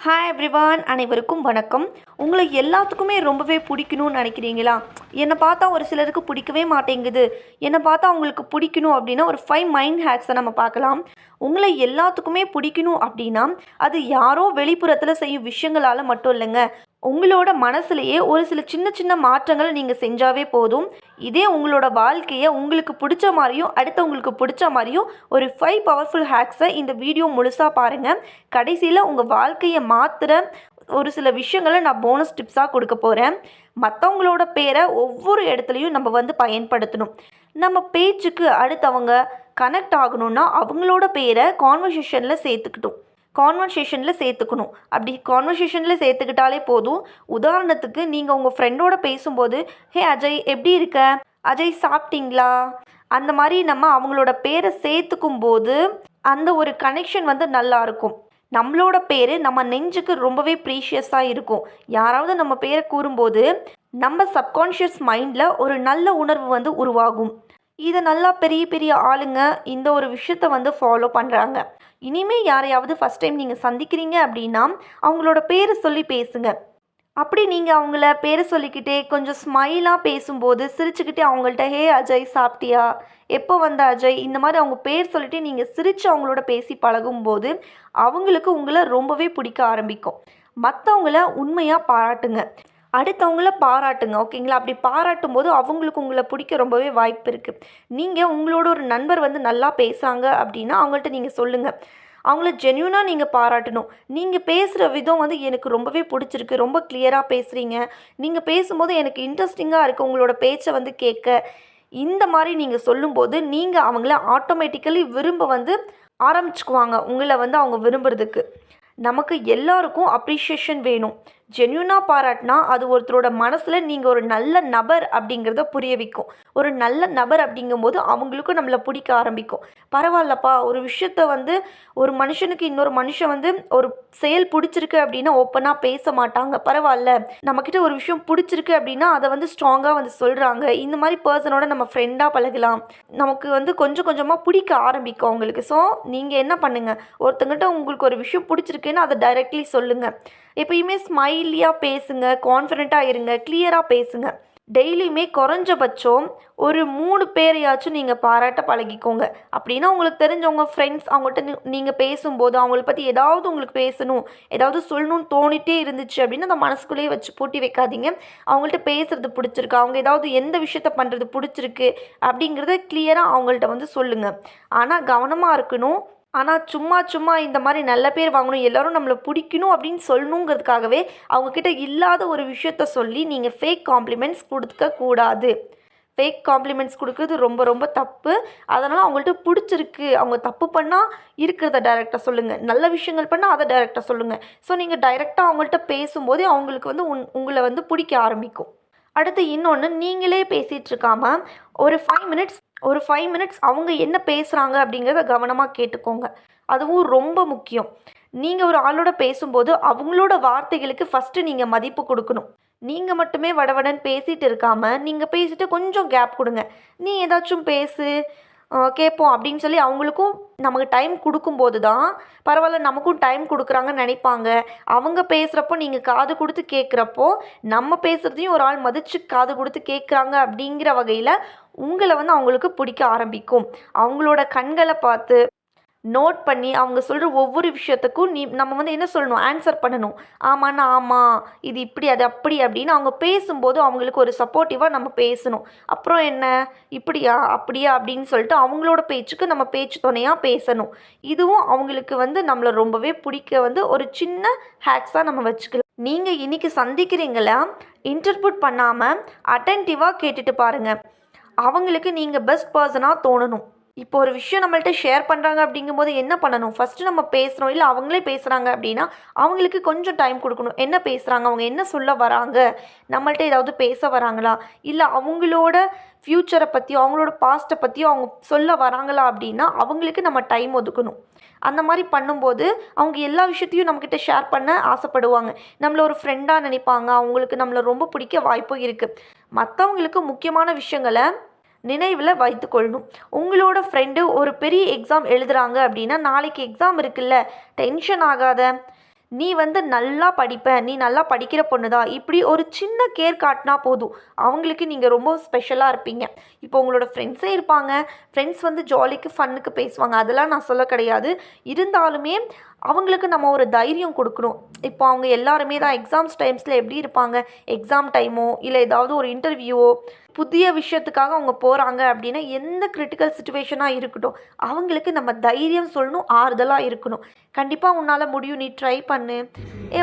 Hi everyone, அனைவருக்கும் வணக்கம். உங்களை எல்லாத்துக்குமே ரொம்பவே பிடிக்கணும்னு நினைக்கிறீங்களா? என்னை பார்த்தா ஒரு சிலருக்கு பிடிக்கவே மாட்டேங்குது, என்னை பார்த்தா அவங்களுக்கு பிடிக்கணும் அப்படின்னா ஒரு 5 மைண்ட் ஹேக்ஸை நம்ம பார்க்கலாம். உங்களை எல்லாத்துக்குமே பிடிக்கணும் அப்படின்னா அது யாரோ வெளிப்புறத்தில் செய்யும் விஷயங்களால் மட்டும் இல்லைங்க. உங்களோட மனசுலேயே ஒரு சில சின்ன சின்ன மாற்றங்கள் நீங்கள் செஞ்சாவே போதும். இதே உங்களோட வாழ்க்கையை உங்களுக்கு பிடிச்ச மாதிரியும் அடுத்தவங்களுக்கு பிடிச்ச மாதிரியும் ஒரு 5 பவர்ஃபுல் ஹேக்ஸை இந்த வீடியோ முழுசாக பாருங்கள். கடைசியில் உங்கள் வாழ்க்கையை மாற்றுற ஒரு சில விஷயங்களை நான் போனஸ் டிப்ஸாக கொடுக்க போகிறேன். மற்றவங்களோட பேரை ஒவ்வொரு இடத்துலையும் நம்ம பயன்படுத்தணும். நம்ம பேச்சுக்கு அடுத்தவங்க கனெக்ட் ஆகணும்னா அவங்களோட பேரை கான்வர்சேஷனில் சேர்த்துக்கணும். அப்படி கான்வர்சேஷனில் சேர்த்துக்கிட்டாலே போதும். உதாரணத்துக்கு நீங்கள் உங்கள் ஃப்ரெண்டோட பேசும்போது, ஹே அஜய் எப்படி இருக்க, அஜய் சாப்பிட்டீங்களா, அந்த மாதிரி நம்ம அவங்களோட பேரை சேர்த்துக்கும் போது அந்த ஒரு கனெக்ஷன் நல்லாயிருக்கும். நம்மளோட பேர் நம்ம நெஞ்சுக்கு ரொம்பவே ப்ரீஷியஸாக இருக்கும். யாராவது நம்ம பேரை கூறும்போது நம்ம சப்கான்ஷியஸ் மைண்டில் ஒரு நல்ல உணர்வு உருவாகும். இதை நல்லா பெரிய பெரிய ஆளுங்க இந்த ஒரு விஷயத்தை ஃபாலோ பண்ணுறாங்க. இனிமேல் யாரையாவது ஃபஸ்ட் டைம் நீங்கள் சந்திக்கிறீங்க அப்படின்னா அவங்களோட பேரை சொல்லி பேசுங்க. அப்படி நீங்கள் அவங்கள பேரை சொல்லிக்கிட்டே கொஞ்சம் ஸ்மைலாக பேசும்போது சிரிச்சுக்கிட்டே அவங்கள்ட்ட ஹே அஜய் சாப்பிட்டியா, எப்போ வந்த அஜய், இந்த மாதிரி அவங்க பேர் சொல்லிட்டு நீங்கள் சிரித்து அவங்களோட பேசி பழகும்போது அவங்களுக்கு உங்களை ரொம்பவே பிடிக்க ஆரம்பிக்கும். மற்றவங்கள உண்மையாக பாராட்டுங்க, அடுத்தவங்கள பாராட்டுங்க, ஓகேங்களா? அப்படி பாராட்டும் போது அவங்களுக்கு உங்களை பிடிக்க ரொம்பவே வாய்ப்பு இருக்குது. நீங்கள் உங்களோட ஒரு நண்பர் நல்லா பேசுகிறாங்க அப்படின்னா அவங்கள்ட்ட நீங்கள் சொல்லுங்கள். அவங்கள ஜென்யூனாக நீங்கள் பாராட்டணும். நீங்கள் பேசுகிற விதம் எனக்கு ரொம்பவே பிடிச்சிருக்கு, ரொம்ப கிளியராக பேசுகிறீங்க, நீங்கள் பேசும்போது எனக்கு இன்ட்ரெஸ்டிங்காக இருக்குது உங்களோட பேச்சை கேட்க, இந்த மாதிரி நீங்கள் சொல்லும்போது நீங்கள் அவங்கள ஆட்டோமேட்டிக்கலி விரும்ப ஆரம்பிச்சுக்குவாங்க. உங்களை அவங்க விரும்புறதுக்கு. நமக்கு எல்லாருக்கும் அப்ரிஷியேஷன் வேணும். ஜென்யூனாக பாராட்டினா அது ஒருத்தரோட மனசில் நீங்கள் ஒரு நல்ல நபர் அப்படிங்கிறத புரிய வைக்கும். ஒரு நல்ல நபர் அப்படிங்கும்போது அவங்களுக்கும் நம்மளை பிடிக்க ஆரம்பிக்கும். பரவாயில்லப்பா, ஒரு விஷயத்த ஒரு மனுஷனுக்கு இன்னொரு மனுஷன் ஒரு செயல் பிடிச்சிருக்கு அப்படின்னா ஓப்பனாக பேச மாட்டாங்க. பரவாயில்ல, நம்மக்கிட்ட ஒரு விஷயம் பிடிச்சிருக்கு அப்படின்னா அதை ஸ்ட்ராங்காக சொல்கிறாங்க. இந்த மாதிரி பர்சனோட நம்ம ஃப்ரெண்டாக பழகலாம். நமக்கு கொஞ்சம் கொஞ்சமாக பிடிக்க ஆரம்பிக்கும் அவங்களுக்கு. ஸோ நீங்கள் என்ன பண்ணுங்கள், ஒருத்தங்கிட்ட உங்களுக்கு ஒரு விஷயம் பிடிச்சிருக்குன்னு அதை டைரெக்ட்லி சொல்லுங்கள். எப்பயுமே ஸ்மைலியாக பேசுங்க, கான்ஃபிடெண்ட்டாக இருங்க, கிளியராக பேசுங்க. டெய்லியுமே குறைஞ்சபட்சம் ஒரு 3 பேரையாச்சும் நீங்கள் பாராட்ட பழகிக்கோங்க. அப்படின்னா உங்களுக்கு தெரிஞ்சவங்க ஃப்ரெண்ட்ஸ் அவங்கள்ட்ட நீங்கள் பேசும்போது அவங்கள பற்றி ஏதாவது உங்களுக்கு பேசணும், ஏதாவது சொல்லணும்னு தோணிட்டே இருந்துச்சு அப்படின்னா அந்த மனசுக்குள்ளேயே வச்சு பூட்டி வைக்காதீங்க. அவங்கள்ட்ட பேசுகிறது பிடிச்சிருக்கு, அவங்க ஏதாவது எந்த விஷயத்த பண்ணுறது பிடிச்சிருக்கு அப்படிங்கிறத கிளியராக அவங்கள்ட்ட சொல்லுங்கள். ஆனால் கவனமாக இருக்கணும். ஆனால் சும்மா இந்த மாதிரி நல்ல பேர் வாங்கணும், எல்லோரும் நம்மளை பிடிக்கணும் அப்படின்னு சொல்லணுங்கிறதுக்காகவே அவங்கக்கிட்ட இல்லாத ஒரு விஷயத்த சொல்லி நீங்கள் ஃபேக் காம்ப்ளிமெண்ட்ஸ் கொடுக்கக்கூடாது. ஃபேக் காம்ப்ளிமெண்ட்ஸ் கொடுக்குறது ரொம்ப ரொம்ப தப்பு. அதனால் அவங்கள்ட்ட பிடிச்சிருக்கு, அவங்க தப்பு பண்ணால் இருக்கிறத டைரெக்டாக சொல்லுங்கள், நல்ல விஷயங்கள் பண்ணால் அதை டைரெக்டாக சொல்லுங்கள். ஸோ நீங்கள் டைரெக்டாக அவங்கள்ட்ட பேசும்போதே அவங்களுக்கு உங்களை பிடிக்க ஆரம்பிக்கும். அடுத்து இன்னொன்று, நீங்களே பேசிகிட்டு இருக்காமல் ஒரு 5 மினிட்ஸ் அவங்க என்ன பேசுகிறாங்க அப்படிங்கிறத கவனமாக கேட்டுக்கோங்க. அதுவும் ரொம்ப முக்கியம். நீங்கள் ஒரு ஆளோட பேசும்போது அவங்களோட வார்த்தைகளுக்கு ஃபஸ்ட்டு நீங்கள் மதிப்பு கொடுக்கணும். நீங்கள் மட்டுமே வடவடன்னு பேசிகிட்டு இருக்காமல் நீங்கள் பேசிட்டு கொஞ்சம் கேப் கொடுங்க. நீ ஏதாச்சும் பேசு, கேட்போம் அப்படின்னு சொல்லி அவங்களுக்கும் நமக்கு டைம் கொடுக்கும்போது தான் பரவாயில்ல, நமக்கும் டைம் கொடுக்குறாங்கன்னு நினைப்பாங்க. அவங்க பேசுகிறப்போ நீங்கள் காது கொடுத்து கேட்குறப்போ நம்ம பேசுகிறதையும் ஒரு ஆள் மதித்து காது கொடுத்து கேட்குறாங்க அப்படிங்கிற வகையில் உங்களை அவங்களுக்கு பிடிக்க ஆரம்பிக்கும். அவங்களோட கண்களை பார்த்து நோட் பண்ணி அவங்க சொல்கிற ஒவ்வொரு விஷயத்துக்கும் நம்ம என்ன சொல்லணும், ஆன்சர் பண்ணணும். ஆமாண்ணா ஆமாம், இது இப்படி அது அப்படி அப்படின்னு அவங்க பேசும்போது அவங்களுக்கு ஒரு சப்போர்ட்டிவாக நம்ம பேசணும். அப்புறம் என்ன, இப்படியா அப்படியா அப்படின்னு சொல்லிட்டு அவங்களோட பேச்சுக்கு நம்ம பேச்சு துணையாக பேசணும். இதுவும் அவங்களுக்கு நம்மளை ரொம்பவே பிடிக்க ஒரு சின்ன ஹேக்ஸாக நம்ம வச்சுக்கலாம். நீங்கள் இன்றைக்கி சந்திக்கிறீங்களா, இன்டர்பியூட் பண்ணாமல் அட்டென்டிவாக கேட்டுட்டு பாருங்கள். அவங்களுக்கு நீங்கள் பெஸ்ட் பர்சனாக தோணணும். இப்போ ஒரு விஷயம் நம்மள்ட்ட ஷேர் பண்ணுறாங்க அப்படிங்கும்போது என்ன பண்ணணும், ஃபஸ்ட்டு நம்ம பேசுகிறோம், இல்லை அவங்களே பேசுகிறாங்க அப்படின்னா அவங்களுக்கு கொஞ்சம் டைம் கொடுக்கணும். என்ன பேசுகிறாங்க, அவங்க என்ன சொல்ல வராங்க, நம்மள்ட்ட ஏதாவது பேச வராங்களா, இல்லை அவங்களோட ஃப்யூச்சரை பற்றியோ அவங்களோட பாஸ்ட்டை பற்றியோ அவங்க சொல்ல வராங்களா அப்படின்னா அவங்களுக்கு நம்ம டைம் ஒதுக்கணும். அந்த மாதிரி பண்ணும்போது அவங்க எல்லா விஷயத்தையும் நம்மக்கிட்ட ஷேர் பண்ண ஆசைப்படுவாங்க. நம்மளை ஒரு ஃப்ரெண்டாக நினைப்பாங்க. அவங்களுக்கு நம்மளை ரொம்ப பிடிக்க வாய்ப்பும் இருக்குது. மற்றவங்களுக்கு முக்கியமான விஷயங்களை நினைவில் வைத்துக்கொள்ளணும். உங்களோட ஃப்ரெண்டு ஒரு பெரிய எக்ஸாம் எழுதுகிறாங்க அப்படின்னா நாளைக்கு எக்ஸாம் இருக்குல்ல, டென்ஷன் ஆகாத, நீ வந்து நல்லா படிப்ப, நீ நல்லா படிக்கிற பொண்ணு தான். இப்படி ஒரு சின்ன கேர் காட்டினா போதும். அவங்களுக்கு நீங்கள் ரொம்ப ஸ்பெஷலாக இருப்பீங்க. இப்போ உங்களோட ஃப்ரெண்ட்ஸே இருப்பாங்க. ஃப்ரெண்ட்ஸ் வந்து ஜாலிக்கு, ஃபன்னுக்கு பேசுவாங்க. அதெல்லாம் நான் சொல்ல கிடையாது. இருந்தாலுமே அவங்களுக்கு நம்ம ஒரு தைரியம் கொடுக்கணும். இப்போ அவங்க எல்லாருமே தான் எக்ஸாம்ஸ் டைம்ஸில் எப்படி இருப்பாங்க? எக்ஸாம் டைமோ இல்லை ஏதாவது ஒரு இன்டர்வியூவோ புதிய விஷயத்துக்காக அவங்க போகிறாங்க அப்படின்னா எந்த கிரிட்டிக்கல் சுச்சுவேஷனாக இருக்கட்டும் அவங்களுக்கு நம்ம தைரியம் சொல்லணும், ஆறுதலாக இருக்கணும். கண்டிப்பாக உன்னால் முடியும், நீ ட்ரை பண்ணு,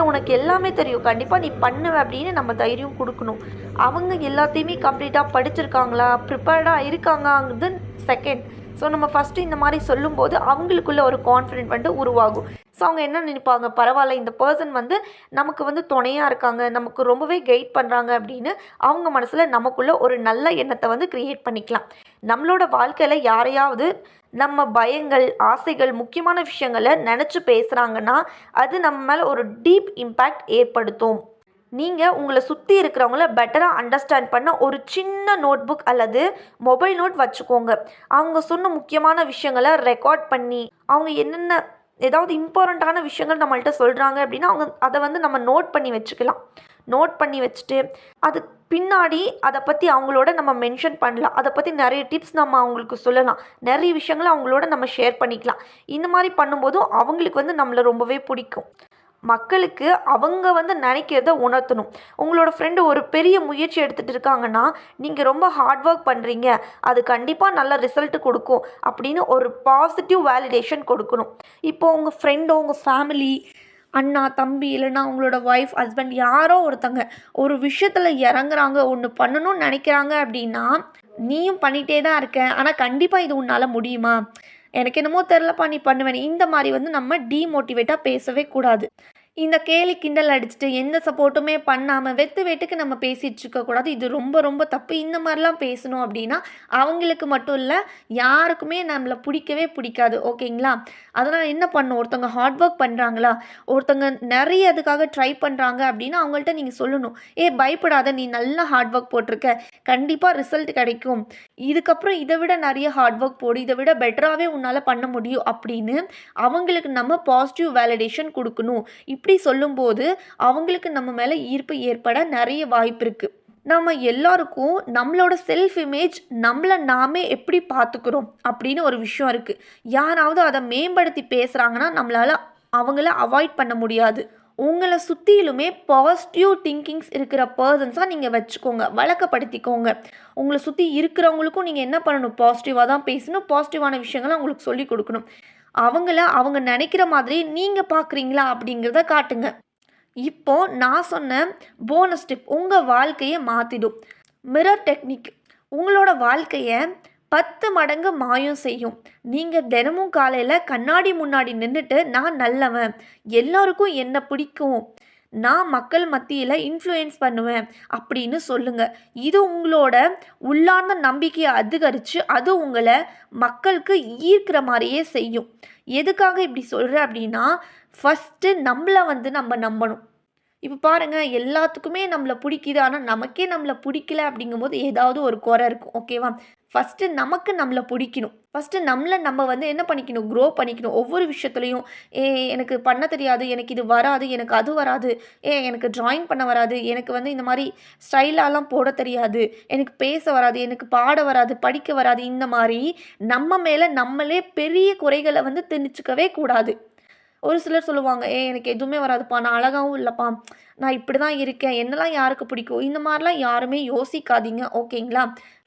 உனக்கு எல்லாமே தெரியும், கண்டிப்பாக நீ பண்ணுவ அப்படின்னு நம்ம தைரியம் கொடுக்கணும். அவங்க எல்லாத்தையுமே கம்ப்ளீட்டாக படிச்சிருக்காங்களா, ப்ரிப்பேர்டாக இருக்காங்கிறது செகண்ட். ஸோ நம்ம ஃபஸ்ட்டு இந்த மாதிரி சொல்லும்போது அவங்களுக்குள்ள ஒரு கான்ஃபிடென்ட் வந்து உருவாகும். ஸோ அவங்க என்ன நினைப்பாங்க, பரவாயில்ல இந்த பர்சன் வந்து நமக்கு வந்து துணையாக இருக்காங்க, நமக்கு ரொம்பவே கைட் பண்ணுறாங்க அப்படின்னு அவங்க மனசில் நமக்குள்ள ஒரு நல்ல எண்ணத்தை வந்து க்ரியேட் பண்ணிக்கலாம். நம்மளோட வாழ்க்கையில் யாரையாவது நம்ம பயங்கள், ஆசைகள், முக்கியமான விஷயங்களை நினச்சி பேசுகிறாங்கன்னா அது நம்ம மேலே ஒரு டீப் இம்பேக்ட் ஏற்படுத்தும். நீங்கள் உங்களை சுற்றி இருக்கிறவங்கள பெட்டராக அண்டர்ஸ்டாண்ட் பண்ண ஒரு சின்ன நோட் புக் அல்லது மொபைல் நோட் வச்சுக்கோங்க. அவங்க சொன்ன முக்கியமான விஷயங்களை ரெக்கார்ட் பண்ணி, அவங்க என்னென்ன ஏதாவது இம்பார்ட்டண்ட்டான விஷயங்கள் நம்மள்கிட்ட சொல்கிறாங்க அப்படின்னா அவங்க அதை வந்து நம்ம நோட் பண்ணி வச்சுக்கலாம். நோட் பண்ணி வச்சுட்டு அது பின்னாடி அதை பற்றி அவங்களோட நம்ம மென்ஷன் பண்ணலாம். அதை பற்றி நிறைய டிப்ஸ் நம்ம அவங்களுக்கு சொல்லலாம். நிறைய விஷயங்களை அவங்களோட நம்ம ஷேர் பண்ணிக்கலாம். இந்த மாதிரி பண்ணும்போதும் அவங்களுக்கு வந்து நம்மளை ரொம்பவே பிடிக்கும். மக்களுக்கு அவங்க வந்து நினைக்கிறத உணர்த்தணும். உங்களோட ஃப்ரெண்டு ஒரு பெரிய முயற்சி எடுத்துகிட்டு இருக்காங்கன்னா நீங்கள் ரொம்ப ஹார்ட் ஒர்க் பண்ணுறீங்க, அது கண்டிப்பாக நல்ல ரிசல்ட் கொடுக்கும் அப்படின்னு ஒரு பாசிட்டிவ் வேலிடேஷன் கொடுக்கணும். இப்போது உங்கள் ஃப்ரெண்டோ, உங்கள் ஃபேமிலி, அண்ணா, தம்பி, இல்லைன்னா உங்களோட ஒய்ஃப், ஹஸ்பண்ட் யாரோ ஒருத்தங்க ஒரு விஷயத்தில் இறங்குறாங்க, ஒன்று பண்ணணும்னு நினைக்கிறாங்க அப்படின்னா நீயும் பண்ணிகிட்டே தான் இருக்க, ஆனால் கண்டிப்பாக இது உன்னால் முடியுமா, எனக்கு என்னமோ தெரிலப்பா நீ பண்ணுவேன், இந்த மாதிரி வந்து நம்ம டீமோட்டிவேட்டாக பேசவே கூடாது. இந்த கேலி கிண்டல் அடிச்சுட்டு எந்த சப்போர்ட்டுமே பண்ணாமல் வெத்து வெட்டுக்கு நம்ம பேசிகிட்டு இருக்கக்கூடாது. இது ரொம்ப ரொம்ப தப்பு. இந்த மாதிரிலாம் பேசணும் அப்படின்னா அவங்களுக்கு மட்டும் இல்லை, யாருக்குமே நம்மளை பிடிக்கவே பிடிக்காது. ஓகேங்களா? அதனால் என்ன பண்ணணும், ஒருத்தவங்க ஹார்ட் ஒர்க் பண்ணுறாங்களா, ஒருத்தவங்க நிறைய அதுக்காக ட்ரை பண்ணுறாங்க அப்படின்னா அவங்கள்ட்ட நீங்கள் சொல்லணும், பயப்படாத, நீ நல்லா ஹார்ட் ஒர்க் போட்டிருக்க, கண்டிப்பாக ரிசல்ட் கிடைக்கும், இதுக்கப்புறம் இதை விட நிறைய ஹார்ட் ஒர்க் போடு, இதை விட பெட்டராகவே உன்னால் பண்ண முடியும் அப்படின்னு அவங்களுக்கு நம்ம பாசிட்டிவ் வேலிடேஷன் கொடுக்கணும். இப்படி சொல்லும்போது அவங்களுக்கு நம்ம மேலே ஈர்ப்பு ஏற்பட நிறைய வாய்ப்பு இருக்குது. நம்ம எல்லாருக்கும் நம்மளோட செல்ஃப் இமேஜ், நம்மளை நாமே எப்படி பார்த்துக்கிறோம் அப்படின்னு ஒரு விஷயம் இருக்குது. யாராவது அதை மேம்படுத்தி பேசுகிறாங்கன்னா நம்மளால் அவங்கள அவாய்ட் பண்ண முடியாது. உங்களை சுற்றிலுமே பாசிட்டிவ் திங்கிங்ஸ் இருக்கிற பர்சன்ஸாக நீங்கள் வச்சுக்கோங்க, வழக்கப்படுத்திக்கோங்க. உங்களை சுற்றி இருக்கிறவங்களுக்கும் நீங்கள் என்ன பண்ணணும், பாசிட்டிவாக தான் பேசணும், பாசிட்டிவான விஷயங்களை அவங்களுக்கு சொல்லி கொடுக்கணும். அவங்கள அவங்க நினைக்கிற மாதிரி நீங்கள் பார்க்குறீங்களா அப்படிங்கிறத காட்டுங்க. இப்போது நான் சொன்ன போனஸ் டிப் உங்கள் வாழ்க்கையை மாற்றிடும். மிரர் டெக்னிக் உங்களோட வாழ்க்கையை 10 மடங்கு மாயம் செய்யும். நீங்கள் தினமும் காலையில் கண்ணாடி முன்னாடி நின்றுட்டு நான் நல்லவன், எல்லாருக்கும் என்ன பிடிக்கும், நான் மக்கள் மத்தியில் இன்ஃப்ளூயன்ஸ் பண்ணுவேன் அப்படின்னு சொல்லுங்கள். இது உங்களோட உள்ளார்ந்த நம்பிக்கையை அதிகரித்து அது உங்களை மக்களுக்கு ஈர்க்கிற மாதிரியே செய்யும். எதுக்காக இப்படி சொல்கிறேன் அப்படின்னா, ஃபஸ்ட்டு நம்மளை வந்து நம்ம நம்பணும். இப்போ பாருங்கள், எல்லாத்துக்குமே நம்மளை பிடிக்குது, ஆனால் நமக்கே நம்மளை பிடிக்கல அப்படிங்கும்போது ஏதாவது ஒரு குறை இருக்கும். ஓகேவா? ஃபஸ்ட்டு நமக்கு நம்மளை பிடிக்கணும். ஃபஸ்ட்டு நம்மளை நம்ம வந்து என்ன பண்ணிக்கணும், க்ரோ பண்ணிக்கணும். ஒவ்வொரு விஷயத்துலையும் எனக்கு பண்ண தெரியாது, எனக்கு இது வராது, எனக்கு அது வராது, எனக்கு ட்ராயிங் பண்ண வராது, எனக்கு வந்து இந்த மாதிரி ஸ்டைலாலாம் போட தெரியாது, எனக்கு பேச வராது, எனக்கு பாட வராது, படிக்க வராது, இந்த மாதிரி நம்ம மேலே நம்மளே பெரிய குறைகளை வந்து திணிச்சிக்கவே கூடாது. ஒரு சிலர் சொல்லுவாங்க, எனக்கு எதுவுமே வராதுப்பா, நான் அழகாகவும் இல்லைப்பா, நான் இப்படி தான் இருக்கேன், என்னெல்லாம் யாருக்கு பிடிக்கும், இந்த மாதிரிலாம் யாருமே யோசிக்காதீங்க. ஓகேங்களா?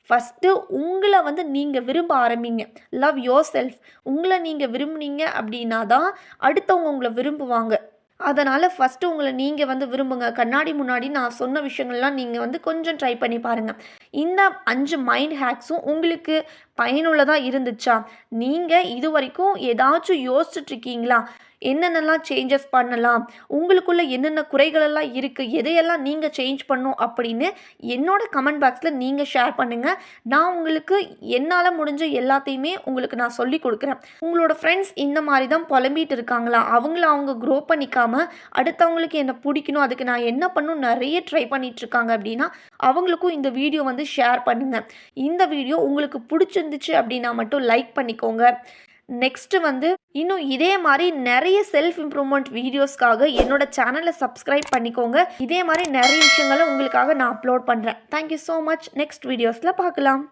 ஃபஸ்ட்டு உங்களை வந்து நீங்கள் விரும்ப ஆரம்பிங்க. Love your self. உங்களை நீங்கள் விரும்புனீங்க அப்படின்னா தான் அடுத்தவங்க உங்களை விரும்புவாங்க. அதனால் ஃபஸ்ட்டு உங்களை நீங்கள் வந்து விரும்புங்க. கண்ணாடி முன்னாடி நான் சொன்ன விஷயங்கள்லாம் நீங்கள் வந்து கொஞ்சம் ட்ரை பண்ணி பாருங்கள். இந்த 5 மைண்ட் ஹேக்ஸும் உங்களுக்கு பயனுள்ளதாக இருந்துச்சா? நீங்கள் இது வரைக்கும் ஏதாச்சும் யோசிச்சுட்ருக்கீங்களா? என்னென்னலாம் சேஞ்சஸ் பண்ணலாம், உங்களுக்குள்ளே என்னென்ன குறைகளெல்லாம் இருக்குது, எதையெல்லாம் நீங்கள் சேஞ்ச் பண்ணணும் அப்படின்னு என்னோட கமெண்ட் பாக்ஸில் நீங்கள் ஷேர் பண்ணுங்கள். நான் உங்களுக்கு என்னால் முடிஞ்ச எல்லாத்தையுமே உங்களுக்கு நான் சொல்லி கொடுக்குறேன். உங்களோட ஃப்ரெண்ட்ஸ் இந்த மாதிரி தான் புலம்பிகிட்டு இருக்காங்களா, அவங்க க்ரோ பண்ணிக்காமல் அடுத்தவங்களுக்கு என்ன பிடிக்கணும், அதுக்கு நான் என்ன பண்ணணும் நிறைய ட்ரை பண்ணிகிட்ருக்காங்க அப்படின்னா அவங்களுக்கும் இந்த வீடியோ வந்து ஷேர் பண்ணுங்கள். இந்த வீடியோ உங்களுக்கு பிடிச்சிருந்துச்சு அப்படின்னா மட்டும் லைக் பண்ணிக்கோங்க. நெக்ஸ்ட்டு வந்து இன்னும் இதே மாதிரி நிறைய செல்ஃப் இம்ப்ரூவ்மெண்ட் வீடியோஸ்க்காக என்னோட சேனலை சப்ஸ்கிரைப் பண்ணிக்கோங்க. இதே மாதிரி நிறைய விஷயங்களை உங்களுக்காக நான் அப்லோட் பண்ணுறேன். Thank you so much. நெக்ஸ்ட் வீடியோஸில் பார்க்கலாம்.